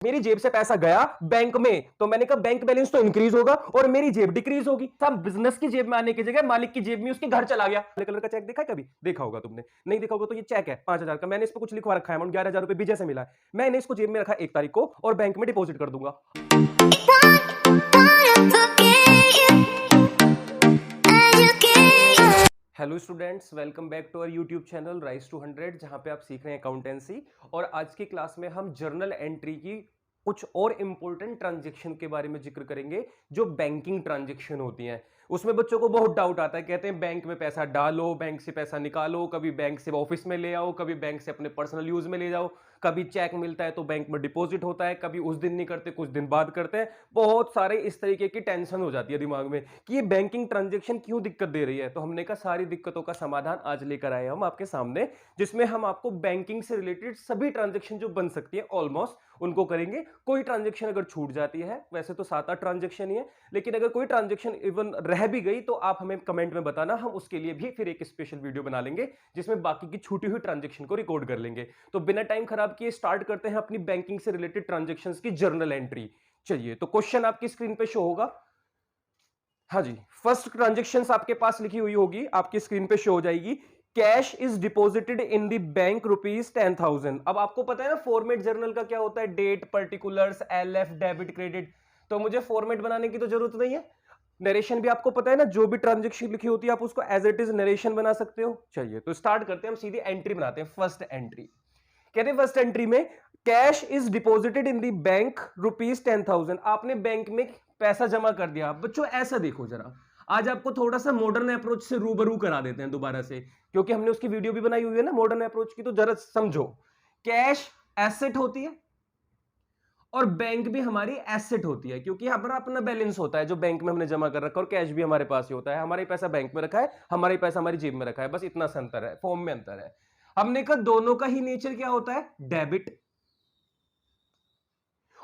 मेरी जेब से पैसा गया बैंक में, तो मैंने कहा बैंक बैलेंस तो इंक्रीज होगा और मेरी जेब डिक्रीज होगी। सब बिजनेस की जेब में आने की जगह मालिक की जेब में उसके घर चला गया। काले कलर का चेक देखा है कभी? देखा होगा तुमने। नहीं देखा होगा तो ये चेक है 5,000 का, मैंने इस पर कुछ लिखवा रखा है, अमाउंट 11,000 रुपए विजय से मिला है। मैंने इसको जेब में रखा 1 तारीख को और बैंक में डिपॉजिट कर दूंगा। Hello students, welcome back to our YouTube channel rise to 100, जहां पे आप सीख रहे हैं अकाउंटेंसी। और आज की क्लास में हम जर्नल एंट्री की कुछ और इंपॉर्टेंट ट्रांजैक्शन के बारे में जिक्र करेंगे जो बैंकिंग ट्रांजैक्शन होती हैं। उसमें बच्चों को बहुत डाउट आता है, कहते हैं बैंक में पैसा डालो, बैंक से पैसा निकालो, कभी बैंक से ऑफिस में ले आओ, कभी बैंक से अपने पर्सनल यूज में ले जाओ, कभी चेक मिलता है तो बैंक में डिपॉजिट होता है, कभी उस दिन नहीं करते कुछ दिन बाद करते हैं। बहुत सारे इस तरीके की टेंशन हो जाती है दिमाग में कि ये बैंकिंग ट्रांजैक्शन क्यों दिक्कत दे रही है। तो हमने कहा सारी दिक्कतों का समाधान आज लेकर आए हम आपके सामने, जिसमें हम आपको बैंकिंग से रिलेटेड सभी ट्रांजैक्शन जो बन सकती है ऑलमोस्ट उनको करेंगे। कोई ट्रांजैक्शन अगर छूट जाती है, वैसे तो 7-8 ट्रांजैक्शन ही है, लेकिन अगर कोई ट्रांजैक्शन इवन रह भी गई तो आप हमें कमेंट में बताना, हम उसके लिए भी फिर एक स्पेशल वीडियो बना लेंगे जिसमें बाकी की छूटी हुई ट्रांजैक्शन को रिकॉर्ड कर लेंगे। तो बिना टाइम खराब किए स्टार्ट करते हैं अपनी बैंकिंग से रिलेटेड ट्रांजैक्शंस की जर्नल एंट्री। चलिए, तो क्वेश्चन आपकी स्क्रीन पे शो होगा। हाँ जी, फर्स्ट ट्रांजैक्शंस आपके पास लिखी हुई होगी, आपकी स्क्रीन पे शो हो जाएगी। Cash is deposited in the bank ₹10,000। अब आपको पता है ना फॉर्मेट जर्नल का क्या होता है, date, particulars, LF, debit, credit. तो मुझे फॉर्मेट बनाने की तो जरूरत नहीं है। नरेशन भी आपको पता है ना, जो भी ट्रांजैक्शन लिखी होती है आप उसको एज इट इज नरेशन बना सकते हो। चलिए, तो स्टार्ट करते हैं, हम सीधी एंट्री बनाते हैं। फर्स्ट एंट्री कहते हैं, फर्स्ट एंट्री में cash is deposited in the bank ₹10,000। आपने बैंक में पैसा जमा कर दिया। बच्चों ऐसा देखो जरा, आज आपको थोड़ा सा मॉडर्न अप्रोच से रूबरू करा देते हैं दोबारा से, क्योंकि हमने उसकी वीडियो भी बनाई हुई है ना मॉडर्न अप्रोच की। तो जरा समझो, कैश एसेट होती है और बैंक भी हमारी एसेट होती है, क्योंकि हमारा अपना बैलेंस होता है जो बैंक में हमने जमा कर रखा है, और कैश भी हमारे पास ही होता है। हमारा ही पैसा बैंक में रखा है, हमारा ही पैसा हमारी जेब में रखा है, बस इतना सा अंतर है, फॉर्म में अंतर है। हमने कहा दोनों का ही नेचर क्या होता है, डेबिट।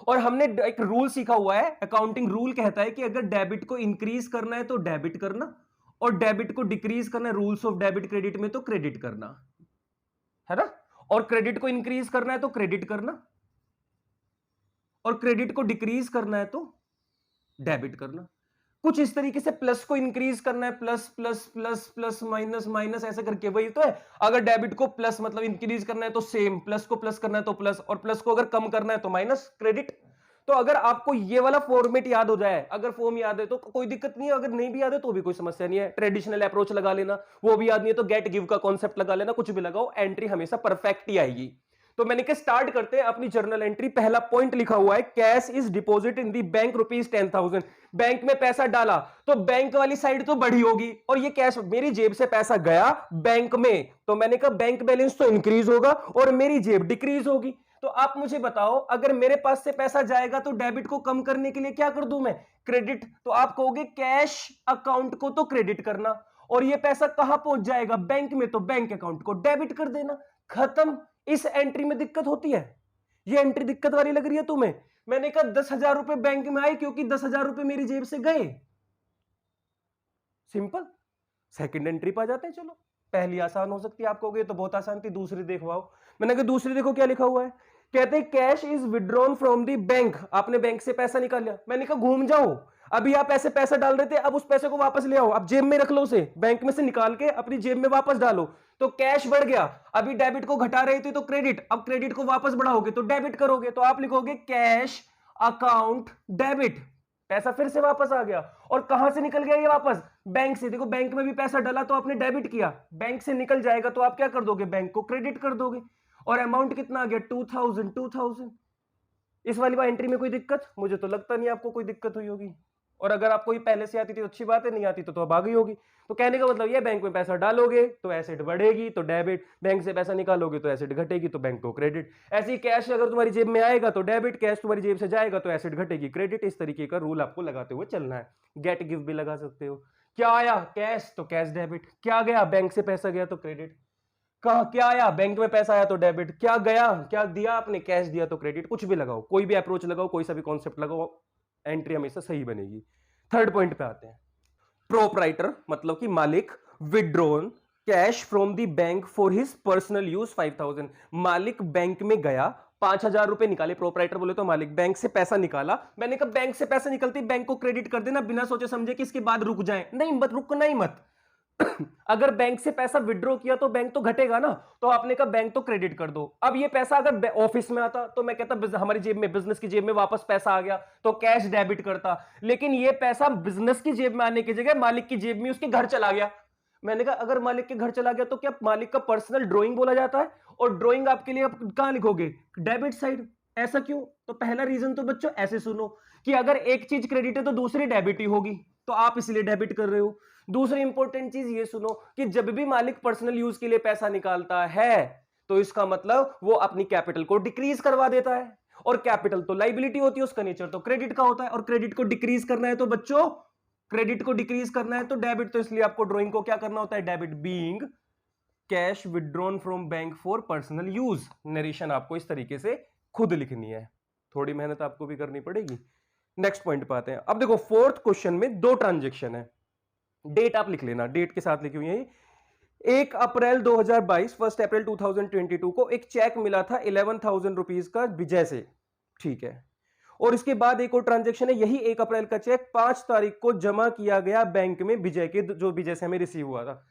और हमने एक रूल सीखा हुआ है, अकाउंटिंग रूल कहता है कि अगर डेबिट को इंक्रीज करना है तो डेबिट करना, और डेबिट को डिक्रीज करना है, रूल्स ऑफ डेबिट क्रेडिट में, तो क्रेडिट करना है ना। और क्रेडिट को इंक्रीज करना है तो क्रेडिट करना, और क्रेडिट को डिक्रीज करना है तो डेबिट करना। कुछ इस तरीके से प्लस को इंक्रीज करना है, plus plus plus plus minus minus ऐसे करके, वही तो है। अगर डेबिट को प्लस मतलब इंक्रीज करना है तो सेम, प्लस को प्लस करना है तो प्लस, और प्लस को अगर कम करना है तो माइनस, क्रेडिट। तो अगर आपको ये वाला फॉर्मेट याद हो जाए, अगर फॉर्म याद है तो कोई दिक्कत नहीं है, अगर नहीं भी याद है तो भी कोई समस्या नहीं है। ट्रेडिशनल अप्रोच लगा लेना, वो भी याद नहीं है तो गेट गिव का कॉन्सेप्ट लगा लेना, कुछ भी लगाओ, एंट्री हमेशा परफेक्ट ही आएगी। तो मैंने कहा स्टार्ट करते हैं अपनी जर्नल एंट्री। पहला पॉइंट लिखा हुआ है, cash is deposit in the bank ₹10,000। Bank में पैसा डाला तो बैंक वाली साइड तो बढ़ी होगी, और ये कैश, मेरी जेब से पैसा गया बैंक में, तो मैंने कहा बैंक बैलेंस तो इंक्रीज होगा और मेरी जेब डिक्रीज होगी। तो आप मुझे बताओ, अगर मेरे पास से पैसा जाएगा तो डेबिट को कम करने के लिए क्या कर दूं मैं, क्रेडिट। तो आप कहोगे कैश अकाउंट को तो क्रेडिट करना, और ये पैसा कहां पहुंच जाएगा, बैंक में, तो बैंक अकाउंट को डेबिट कर देना। खत्म। इस एंट्री में दिक्कत होती है? ये एंट्री दिक्कत वाली लग रही है तुम्हें? मैंने कहा 10,000 रुपए बैंक में आए क्योंकि 10,000 रुपए मेरी जेब से गए। सिंपल। सेकंड एंट्री पर आ जाते हैं। चलो, पहली आसान हो सकती है, आप कहोगे तो बहुत आसान थी, दूसरी देखवाओ। मैंने कहा दूसरी देखो क्या लिखा हुआ है। कहते हैं cash is withdrawn from the bank. आपने बैंक से पैसा निकाल लिया। मैंने कहा घूम जाओ, अभी आप ऐसे पैसा डाल रहे थे, अब उस पैसे को वापस ले आओ, अब जेब में रख लो, उसे बैंक में से निकाल के अपनी जेब में वापस डालो, तो कैश बढ़ गया। अभी डेबिट को घटा रहे थे तो क्रेडिट, अब क्रेडिट को वापस बढ़ाओगे तो डेबिट करोगे, तो आप लिखोगे कैश अकाउंट डेबिट। पैसा फिर से वापस आ गया, और कहां से निकल गया ये वापस, बैंक से। देखो, बैंक में भी पैसा डाला तो आपने डेबिट किया, बैंक से निकल जाएगा तो आप क्या कर दोगे, बैंक को क्रेडिट कर दोगे। और अमाउंट कितना आ गया, 2,000। इस वाली एंट्री में कोई दिक्कत? मुझे तो लगता नहीं आपको कोई दिक्कत हुई होगी, और अगर आपको ये पहले से आती थी तो अच्छी बात है, नहीं आती तो अब आ गई होगी। तो कहने का मतलब ये, बैंक में पैसा डालोगे तो एसेट बढ़ेगी तो डेबिट, बैंक से पैसा निकालोगे तो एसेट घटेगी तो बैंक को क्रेडिट। ऐसे ही कैश अगर तुम्हारी जेब में आएगा तो डेबिट, कैश तुम्हारी जेब से जाएगा तो एसेट घटेगी, क्रेडिट। इस तरीके का रूल आपको लगाते हुए चलना है। गेट गिव भी लगा सकते हो। क्या आया, कैश तो कैश डेबिट, क्या गया, बैंक से पैसा गया तो क्रेडिट। कहा क्या आया, बैंक में पैसा आया तो डेबिट, क्या गया, क्या दिया आपने, कैश दिया तो क्रेडिट। कुछ भी लगाओ, कोई भी अप्रोच लगाओ, कोई सा भी कॉन्सेप्ट लगाओ, एंट्री हमेशा सही बनेगी। थर्ड पॉइंट पे आते हैं। प्रोपराइटर मतलब कि मालिक withdrawn cash from the bank for his personal use 5,000। मालिक बैंक में गया, 5,000 रुपए निकाले, प्रोपराइटर बोले तो मालिक, बैंक से पैसा निकाला। मैंने कहा बैंक से पैसा निकलती बैंक को क्रेडिट कर देना बिना सोचे समझे कि इसके बाद रुक जाए, नहीं मत, रुकना ही मत। अगर बैंक से पैसा विड्रॉ किया तो बैंक तो घटेगा ना, तो आपने कहा बैंक तो क्रेडिट कर दो। अब ये पैसा अगर ऑफिस में आता तो मैं कहता हमारी जेब में, बिजनेस की जेब में वापस पैसा आ गया तो कैश डेबिट करता, लेकिन ये पैसा बिजनेस की जेब में आने की जगह मालिक की जेब में उसके घर चला गया। मैंने कहा अगर मालिक के घर चला गया तो क्या मालिक का पर्सनल ड्राइंग बोला जाता है? और ड्राइंग आपके लिए आप कहां लिखोगे? Debit side. ऐसा क्यों? तो पहला रीजन तो बच्चों ऐसे सुनो कि अगर एक चीज क्रेडिट है तो दूसरी डेबिट ही होगी, तो आप इसलिए डेबिट कर रहे हो। दूसरी इंपॉर्टेंट चीज ये सुनो कि जब भी मालिक पर्सनल यूज के लिए पैसा निकालता है तो इसका मतलब वो अपनी कैपिटल को डिक्रीज करवा देता है, और कैपिटल तो लाइबिलिटी होती है, उसका नेचर तो क्रेडिट का होता है, और क्रेडिट को डिक्रीज करना है तो बच्चों, क्रेडिट को डिक्रीज करना है तो डेबिट, तो इसलिए आपको ड्राइंग को क्या करना होता है? Debit being cash withdrawn from bank for personal use. Narration आपको इस तरीके से खुद लिखनी है, थोड़ी मेहनत आपको भी करनी पड़ेगी। नेक्स्ट पॉइंट पे आते हैं। अब देखो फोर्थ क्वेश्चन में दो ट्रांजेक्शन है, डेट आप लिख लेना, डेट के साथ लिखी हुई है। 1 अप्रैल 2022, 1 अप्रैल 2022 को एक चेक मिला था 11,000 रुपीज का विजय से, ठीक है। और इसके बाद एक और ट्रांजैक्शन है, यही 1 अप्रैल का चेक 5 तारीख को जमा किया गया बैंक में विजय के, जो विजय से हमें रिसीव हुआ था।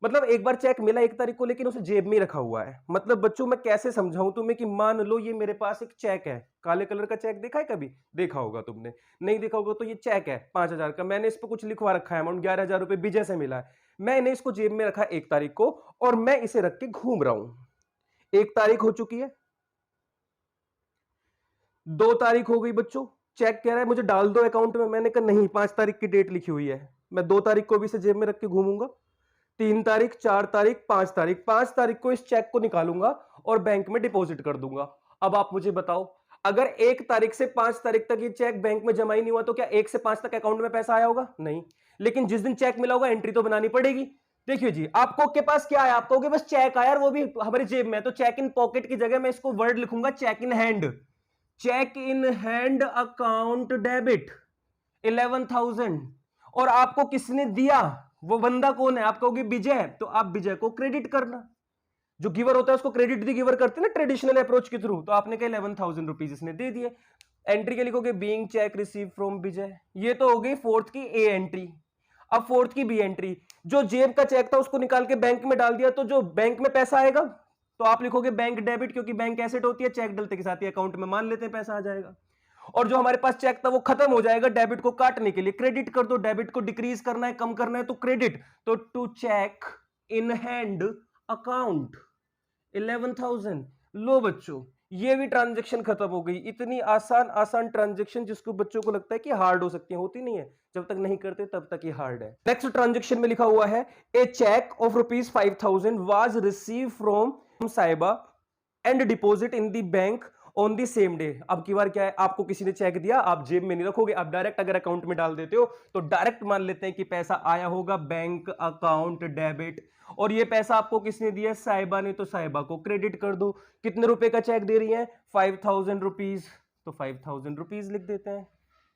मतलब एक बार चेक मिला 1 तारीख को, लेकिन उसे जेब में रखा हुआ है। मतलब बच्चों मैं कैसे समझाऊं तुम्हें कि मान लो ये मेरे पास एक चेक है, काले कलर का चेक देखा है कभी? देखा होगा तुमने, नहीं देखा होगा तो ये चेक है 5,000 का, मैंने इस पर कुछ लिखवा रखा है, अमाउंट 11,000 रुपए विजय से मिला है। मैंने इसको जेब में रखा 1 तारीख को और मैं इसे रख के घूम रहा हूं। 1 तारीख हो चुकी है, 2 तारीख हो गई बच्चों, चेक कह रहा है मुझे डाल दो अकाउंट में, मैंने कहा नहीं 5 तारीख की डेट लिखी हुई है, मैं 2 तारीख को भी इसे जेब में रख के घूमूंगा। 3 तारीख, 4 तारीख, 5 तारीख, 5 तारीख को इस चेक को निकालूंगा और बैंक में डिपॉजिट कर दूंगा। अब आप मुझे बताओ, अगर 1 तारीख से 5 तारीख तक ये चेक बैंक में जमा ही नहीं हुआ तो क्या 1 से 5 तक अकाउंट में पैसा आया होगा? नहीं। लेकिन जिस दिन चेक मिला होगा एंट्री तो बनानी पड़ेगी। देखिए जी, आपको के पास क्या है, आपको बस चेक आया, वो भी हमारी जेब में है, तो चेक इन पॉकेट की जगह मैं इसको वर्ड लिखूंगा cheque in hand. Cheque in hand account debit 11,000। और आपको किसने दिया, वो बंदा कौन है? आप कहोगे विजय, तो आप विजय को क्रेडिट करना। जो गिवर होता है उसको क्रेडिट दी गिवर करते हैं ना ट्रेडिशनल अप्रोच के थ्रू, तो आपने कहा 11,000 रुपीज इसने दे दिए। एंट्री के लिखोगे बीइंग चेक रिसीव फ्रॉम विजय। ये तो हो गई फोर्थ की ए एंट्री। अब फोर्थ की बी एंट्री, जो जेब का चेक था उसको निकाल के बैंक में डाल दिया, तो जो बैंक में पैसा आएगा तो आप लिखोगे बैंक डेबिट, क्योंकि बैंक एसेट होती है, चेक डलते के साथ ही अकाउंट में मान लेते हैं पैसा आ जाएगा। और जो हमारे पास चेक था वो खत्म हो जाएगा, डेबिट को काटने के लिए क्रेडिट कर दो, डेबिट को डिक्रीज करना है, कम करना है तो क्रेडिट, तो to cheque in hand account 11,000। लो बच्चों, ये भी ट्रांजैक्शन खत्म हो गई। इतनी आसान आसान ट्रांजैक्शन जिसको बच्चों को लगता है कि हार्ड हो सकती है, होती नहीं है, जब तक नहीं करते तब तक ये हार्ड है। नेक्स्ट ट्रांजैक्शन में लिखा हुआ है a check of ₹5,000 was receive from Saiba and deposit in the bank on the same day. अब की बार क्या है, आपको किसी ने चेक दिया, आप जेब में नहीं रखोगे, आप डायरेक्ट अगर अकाउंट में डाल देते हो तो डायरेक्ट मान लेते हैं कि पैसा आया होगा बैंक अकाउंट डेबिट। और ये पैसा आपको किसने दिया? साहिबा ने, तो साहिबा को क्रेडिट कर दो। कितने रुपए का चेक दे रही है? 5,000 रुपीज, तो 5,000 रुपीज लिख देते हैं।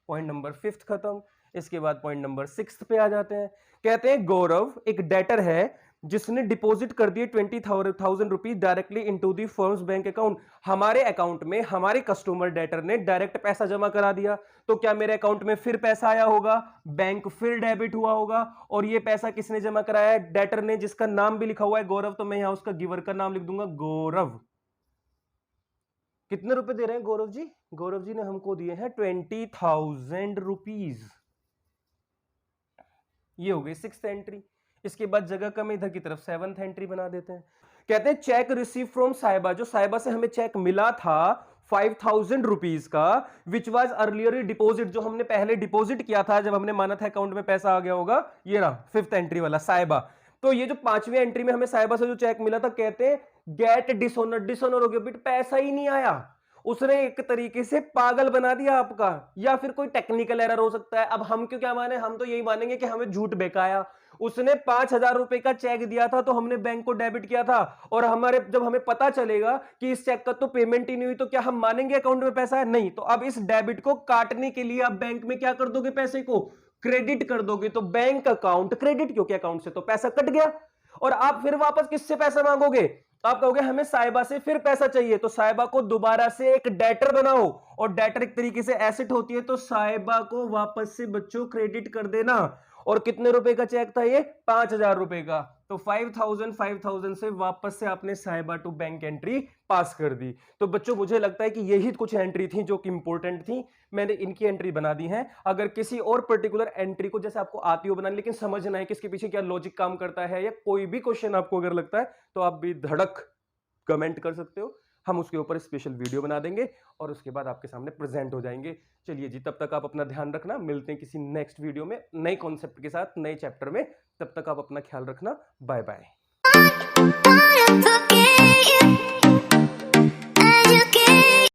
पॉइंट नंबर 5 खत्म। इसके बाद पॉइंट नंबर 6 पे आ जाते हैं। कहते हैं गौरव एक डेटर है जिसने डिपॉजिट कर दिए 20,000 rupees directly into the firms bank account. हमारे अकाउंट में हमारे कस्टमर डेटर ने डायरेक्ट पैसा जमा करा दिया, तो क्या मेरे अकाउंट में फिर पैसा आया होगा? बैंक फिर डेबिट हुआ होगा। और ये पैसा किसने जमा कराया है? डेटर ने, जिसका नाम भी लिखा हुआ है गौरव, तो मैं यहां उसका गिवर का नाम लिख दूंगा गौरव। कितने रुपए दे रहे हैं गौरव जी? गौरव जी ने हमको दिए हैं 20,000 रुपीज। ये हो गई 6th एंट्री। इसके बाद जगह कम, इधर की तरफ 7th एंट्री बना देते हैं। कहते हैं चेक रिसीव फ्रॉम साहिबा, जो साहिबा से हमें चेक मिला था 5,000 रुपीज का, विच वाज अर्लियर डिपॉजिट, जो हमने पहले डिपॉजिट किया था जब हमने माना था अकाउंट में पैसा आ गया होगा। ये रहा 5th एंट्री वाला साहिबा। तो ये जो 5वीं एंट्री में हमें साहिबा से जो चेक मिला था, कहते हैं गेट डिसऑनर। डिसऑनर हो गया, बिट पैसा ही नहीं आया, उसने एक तरीके से पागल बना दिया आपका, या फिर कोई टेक्निकल एरर हो सकता है। अब हम क्यों क्या माने, हम तो यही मानेंगे कि हमें झूठ बेकाया। उसने 5,000 रुपए का चेक दिया था तो हमने बैंक को डेबिट किया था, और हमारे जब हमें पता चलेगा कि इस चेक का तो पेमेंट ही नहीं हुई, तो क्या हम मानेंगे अकाउंट में पैसा है? नहीं। तो अब इस डेबिट को काटने के लिए आप बैंक में क्या कर दोगे? पैसे को क्रेडिट कर दोगे। तो बैंक अकाउंट क्रेडिट, क्योंकि अकाउंट से तो पैसा कट गया। और आप फिर वापस किससे पैसा मांगोगे? तो आप कहोगे हमें साहिबा से फिर पैसा चाहिए, तो साहिबा को दोबारा से एक डेटर बनाओ, और डेटर एक तरीके से एसेट होती है, तो साहिबा को वापस से बच्चों क्रेडिट कर देना। और कितने रुपए का चेक था ये? 5,000 रुपए का। तो 5,000 से वापस से आपने साहिबा टू बैंक एंट्री पास कर दी। तो बच्चों मुझे लगता है कि यही कुछ एंट्री थी जो कि इंपॉर्टेंट थी, मैंने इनकी एंट्री बना दी है। अगर किसी और पर्टिकुलर एंट्री को जैसे आपको आती हो बनानी, लेकिन समझना है कि इसके पीछे क्या लॉजिक काम करता है, या कोई भी क्वेश्चन आपको अगर लगता है तो आप भी धड़क कमेंट कर सकते हो, हम उसके ऊपर स्पेशल वीडियो बना देंगे और उसके बाद आपके सामने प्रेजेंट हो जाएंगे। चलिए जी, तब तक आप अपना ध्यान रखना, मिलते हैं किसी नेक्स्ट वीडियो में नए कॉन्सेप्ट के साथ, नए चैप्टर में। तब तक आप अपना ख्याल रखना, बाय बाय।